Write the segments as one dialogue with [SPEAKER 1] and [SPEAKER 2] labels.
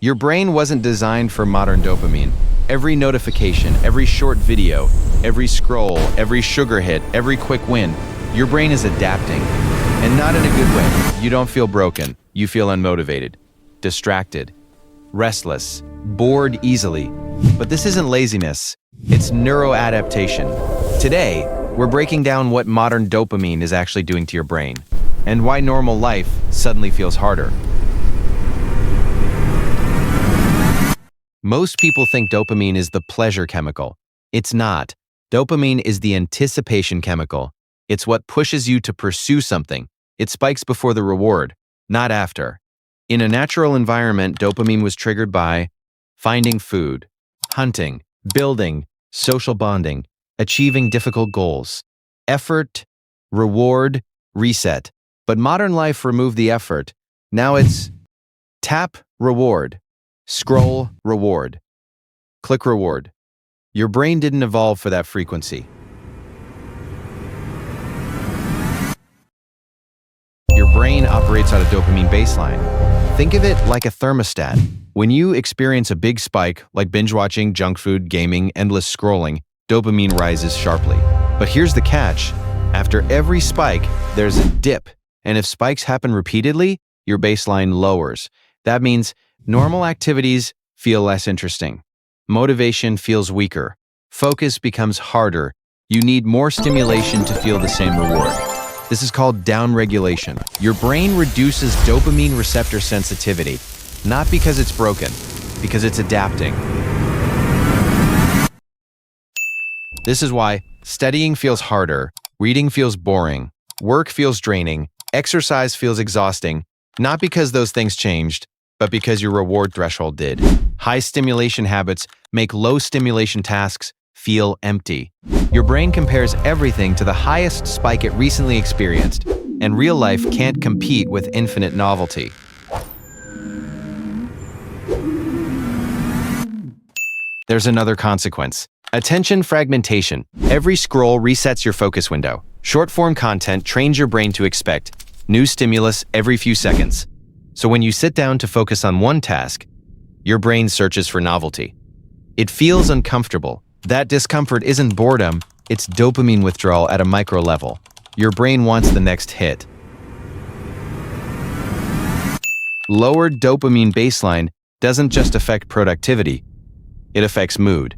[SPEAKER 1] Your brain wasn't designed for modern dopamine. Every notification, every short video, every scroll, every sugar hit, every quick win, your brain is adapting. And not in a good way. You don't feel broken. You feel unmotivated, distracted, restless, bored easily. But this isn't laziness. It's neuroadaptation. Today, we're breaking down what modern dopamine is actually doing to your brain and why normal life suddenly feels harder. Most people think dopamine is the pleasure chemical. It's not. Dopamine is the anticipation chemical. It's what pushes you to pursue something. It spikes before the reward, not after. In a natural environment, dopamine was triggered by finding food, hunting, building, social bonding, achieving difficult goals, effort, reward, reset. But modern life removed the effort. Now it's tap, reward. Scroll, reward. Click, reward. Your brain didn't evolve for that frequency. Your brain operates on a dopamine baseline. Think of it like a thermostat. When you experience a big spike, like binge-watching, junk food, gaming, endless scrolling, dopamine rises sharply. But here's the catch. After every spike, there's a dip. And if spikes happen repeatedly, your baseline lowers. That means normal activities feel less interesting. Motivation feels weaker. Focus becomes harder. You need more stimulation to feel the same reward. This is called downregulation. Your brain reduces dopamine receptor sensitivity, not because it's broken, because it's adapting. This is why studying feels harder, reading feels boring, work feels draining, exercise feels exhausting, not because those things changed, but because your reward threshold did. High stimulation habits make low stimulation tasks feel empty. Your brain compares everything to the highest spike it recently experienced, and real life can't compete with infinite novelty. There's another consequence. Attention fragmentation. Every scroll resets your focus window. Short-form content trains your brain to expect new stimulus every few seconds. So when you sit down to focus on one task, your brain searches for novelty. It feels uncomfortable. That discomfort isn't boredom, it's dopamine withdrawal at a micro level. Your brain wants the next hit. Lowered dopamine baseline doesn't just affect productivity, it affects mood.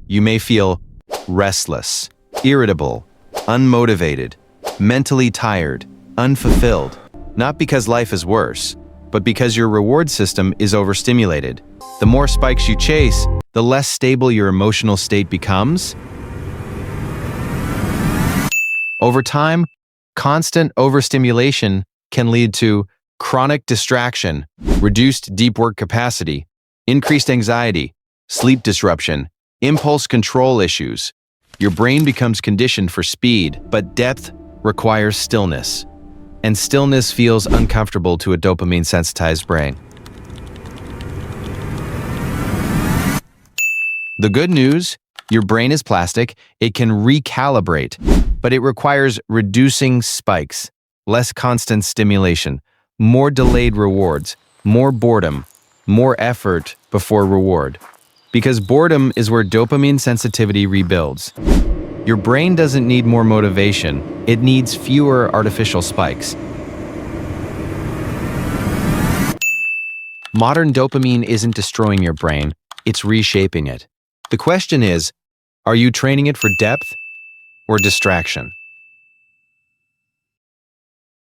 [SPEAKER 1] You may feel restless, irritable, unmotivated, mentally tired, unfulfilled, not because life is worse, but because your reward system is overstimulated. The more spikes you chase, the less stable your emotional state becomes. Over time, constant overstimulation can lead to chronic distraction, reduced deep work capacity, increased anxiety, sleep disruption, impulse control issues. Your brain becomes conditioned for speed, but depth requires stillness. And stillness feels uncomfortable to a dopamine-sensitized brain. The good news, your brain is plastic, it can recalibrate, but it requires reducing spikes, less constant stimulation, more delayed rewards, more boredom, more effort before reward. Because boredom is where dopamine sensitivity rebuilds. Your brain doesn't need more motivation, it needs fewer artificial spikes. Modern dopamine isn't destroying your brain, it's reshaping it. The question is, are you training it for depth or distraction?